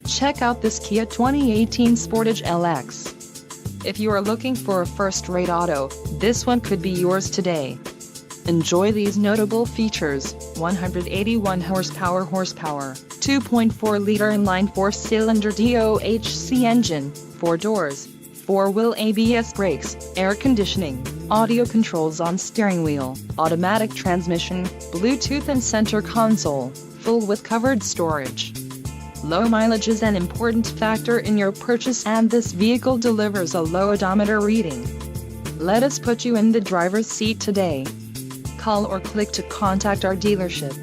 Check out this Kia 2018 Sportage LX. If you are looking for a first-rate auto, this one could be yours today. Enjoy these notable features: 181 horsepower, 2.4-liter inline four-cylinder DOHC engine, 4 doors, 4-wheel ABS brakes, air conditioning, audio controls on steering wheel, automatic transmission, Bluetooth and center console, full with covered storage. Low mileage is an important factor in your purchase, and this vehicle delivers a low odometer reading. Let us put you in the driver's seat today. Call or click to contact our dealership.